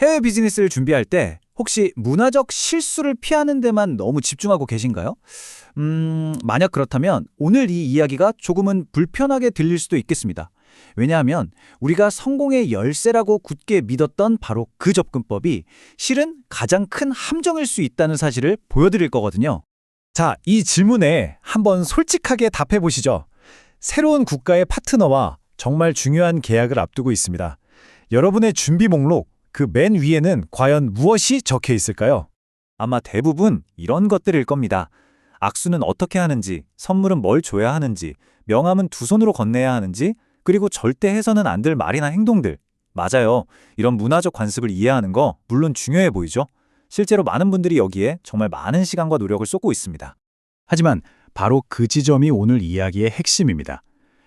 해외 비즈니스를 준비할 때 혹시 문화적 실수를 피하는 데만 너무 집중하고 계신가요? 만약 그렇다면 오늘 이 이야기가 조금은 불편하게 들릴 수도 있겠습니다. 왜냐하면 우리가 성공의 열쇠라고 굳게 믿었던 바로 그 접근법이 실은 가장 큰 함정일 수 있다는 사실을 보여드릴 거거든요. 자, 이 질문에 한번 솔직하게 답해 보시죠. 새로운 국가의 파트너와 정말 중요한 계약을 앞두고 있습니다. 여러분의 준비 목록, 그 맨 위에는 과연 무엇이 적혀 있을까요? 아마 대부분 이런 것들일 겁니다. 악수는 어떻게 하는지, 선물은 뭘 줘야 하는지, 명함은 두 손으로 건네야 하는지, 그리고 절대 해서는 안 될 말이나 행동들. 맞아요. 이런 문화적 관습을 이해하는 거 물론 중요해 보이죠? 실제로 많은 분들이 여기에 정말 많은 시간과 노력을 쏟고 있습니다. 하지만 바로 그 지점이 오늘 이야기의 핵심입니다.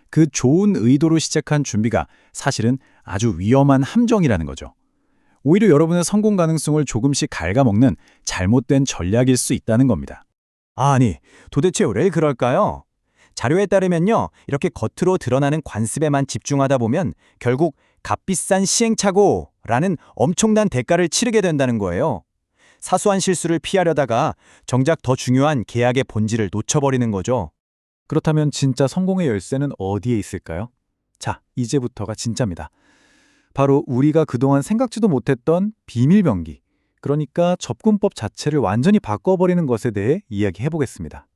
그 좋은 의도로 시작한 준비가 사실은 아주 위험한 함정이라는 거죠. 오히려 여러분의 성공 가능성을 조금씩 갉아먹는 잘못된 전략일 수 있다는 겁니다. 아니, 도대체 왜 그럴까요? 자료에 따르면요, 이렇게 겉으로 드러나는 관습에만 집중하다 보면 결국 값비싼 시행착오라는 엄청난 대가를 치르게 된다는 거예요. 사소한 실수를 피하려다가 정작 더 중요한 계약의 본질을 놓쳐버리는 거죠. 그렇다면 진짜 성공의 열쇠는 어디에 있을까요? 자, 이제부터가 진짜입니다. 바로 우리가 그동안 생각지도 못했던 비밀병기, 그러니까 접근법 자체를 완전히 바꿔버리는 것에 대해 이야기해보겠습니다.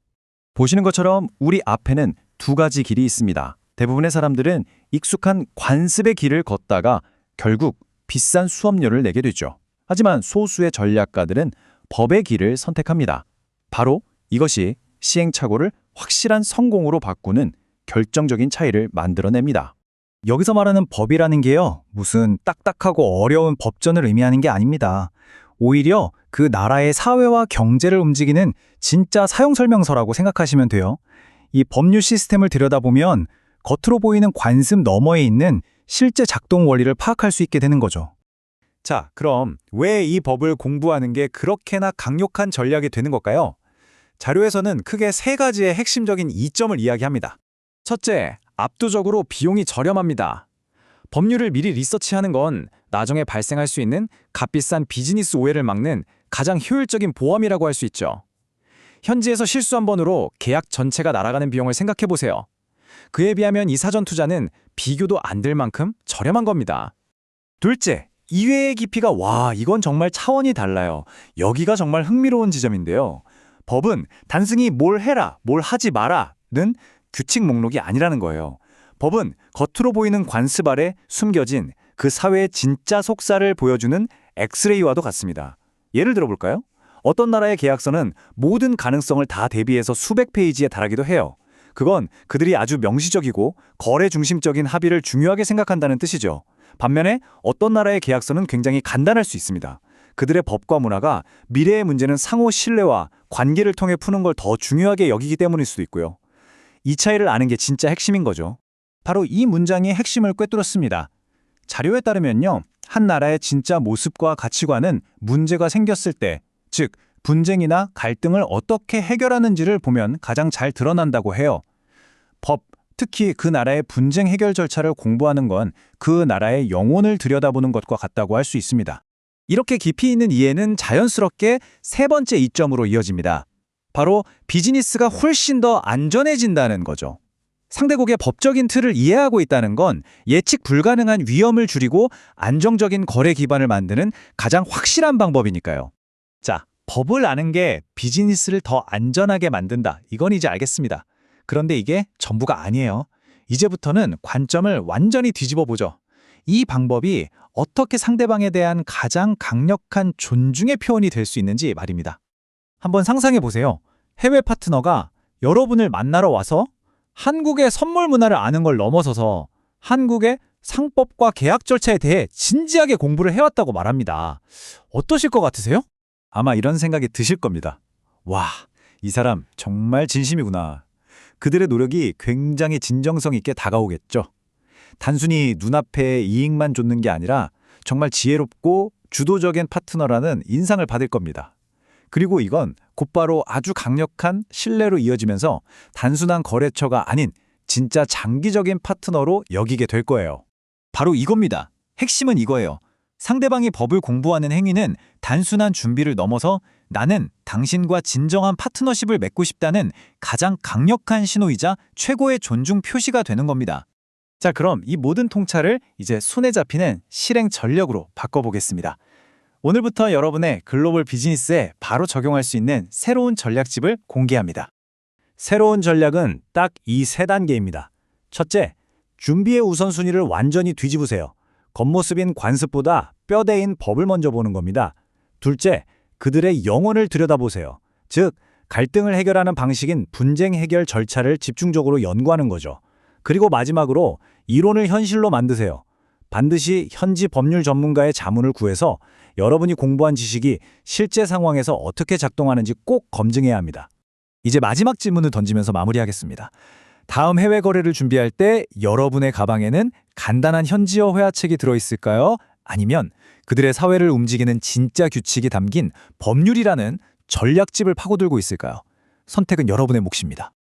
보시는 것처럼 우리 앞에는 두 가지 길이 있습니다. 대부분의 사람들은 익숙한 관습의 길을 걷다가 결국 비싼 수업료를 내게 되죠. 하지만 소수의 전략가들은 법의 길을 선택합니다. 바로 이것이 시행착오를 확실한 성공으로 바꾸는 결정적인 차이를 만들어냅니다. 여기서 말하는 법이라는 게요, 무슨 딱딱하고 어려운 법전을 의미하는 게 아닙니다. 오히려 그 나라의 사회와 경제를 움직이는 진짜 사용설명서라고 생각하시면 돼요. 이 법률 시스템을 들여다보면 겉으로 보이는 관습 너머에 있는 실제 작동 원리를 파악할 수 있게 되는 거죠. 자, 그럼 왜 이 법을 공부하는 게 그렇게나 강력한 전략이 되는 걸까요? 자료에서는 크게 세 가지의 핵심적인 이점을 이야기합니다. 첫째, 압도적으로 비용이 저렴합니다. 법률을 미리 리서치하는 건 나중에 발생할 수 있는 값비싼 비즈니스 오해를 막는 가장 효율적인 보험이라고 할 수 있죠. 현지에서 실수 한 번으로 계약 전체가 날아가는 비용을 생각해 보세요. 그에 비하면 이 사전 투자는 비교도 안 될 만큼 저렴한 겁니다. 둘째, 이해의 깊이가 이건 정말 차원이 달라요. 여기가 정말 흥미로운 지점인데요. 법은 단순히 뭘 해라, 뭘 하지 마라는 규칙 목록이 아니라는 거예요. 법은 겉으로 보이는 관습 아래 숨겨진 그 사회의 진짜 속살을 보여주는 엑스레이와도 같습니다. 예를 들어볼까요? 어떤 나라의 계약서는 모든 가능성을 다 대비해서 수백 페이지에 달하기도 해요. 그건 그들이 아주 명시적이고 거래 중심적인 합의를 중요하게 생각한다는 뜻이죠. 반면에 어떤 나라의 계약서는 굉장히 간단할 수 있습니다. 그들의 법과 문화가 미래의 문제는 상호 신뢰와 관계를 통해 푸는 걸 더 중요하게 여기기 때문일 수도 있고요. 이 차이를 아는 게 진짜 핵심인 거죠. 바로 이 문장의 핵심을 꿰뚫었습니다. 자료에 따르면요, 한 나라의 진짜 모습과 가치관은 문제가 생겼을 때, 즉 분쟁이나 갈등을 어떻게 해결하는지를 보면 가장 잘 드러난다고 해요. 법, 특히 그 나라의 분쟁 해결 절차를 공부하는 건 그 나라의 영혼을 들여다보는 것과 같다고 할 수 있습니다. 이렇게 깊이 있는 이해는 자연스럽게 세 번째 이점으로 이어집니다. 바로 비즈니스가 훨씬 더 안전해진다는 거죠. 상대국의 법적인 틀을 이해하고 있다는 건 예측 불가능한 위험을 줄이고 안정적인 거래 기반을 만드는 가장 확실한 방법이니까요. 자, 법을 아는 게 비즈니스를 더 안전하게 만든다. 이건 이제 알겠습니다. 그런데 이게 전부가 아니에요. 이제부터는 관점을 완전히 뒤집어 보죠. 이 방법이 어떻게 상대방에 대한 가장 강력한 존중의 표현이 될 수 있는지 말입니다. 한번 상상해 보세요. 해외 파트너가 여러분을 만나러 와서 한국의 선물 문화를 아는 걸 넘어서서 한국의 상법과 계약 절차에 대해 진지하게 공부를 해왔다고 말합니다. 어떠실 것 같으세요? 아마 이런 생각이 드실 겁니다. 와, 이 사람 정말 진심이구나. 그들의 노력이 굉장히 진정성 있게 다가오겠죠. 단순히 눈앞에 이익만 좇는 게 아니라 정말 지혜롭고 주도적인 파트너라는 인상을 받을 겁니다. 그리고 이건 곧바로 아주 강력한 신뢰로 이어지면서 단순한 거래처가 아닌 진짜 장기적인 파트너로 여기게 될 거예요. 바로 이겁니다. 핵심은 이거예요. 상대방이 법을 공부하는 행위는 단순한 준비를 넘어서 나는 당신과 진정한 파트너십을 맺고 싶다는 가장 강력한 신호이자 최고의 존중 표시가 되는 겁니다. 자, 그럼 이 모든 통찰을 이제 손에 잡히는 실행 전략으로 바꿔보겠습니다. 오늘부터 여러분의 글로벌 비즈니스에 바로 적용할 수 있는 새로운 전략집을 공개합니다. 새로운 전략은 딱 이 세 단계입니다. 첫째, 준비의 우선순위를 완전히 뒤집으세요. 겉모습인 관습보다 뼈대인 법을 먼저 보는 겁니다. 둘째, 그들의 영혼을 들여다보세요. 즉, 갈등을 해결하는 방식인 분쟁 해결 절차를 집중적으로 연구하는 거죠. 그리고 마지막으로 이론을 현실로 만드세요. 반드시 현지 법률 전문가의 자문을 구해서 여러분이 공부한 지식이 실제 상황에서 어떻게 작동하는지 꼭 검증해야 합니다. 이제 마지막 질문을 던지면서 마무리하겠습니다. 다음 해외 거래를 준비할 때 여러분의 가방에는 간단한 현지어 회화책이 들어있을까요? 아니면 그들의 사회를 움직이는 진짜 규칙이 담긴 법률이라는 전략집을 파고들고 있을까요? 선택은 여러분의 몫입니다.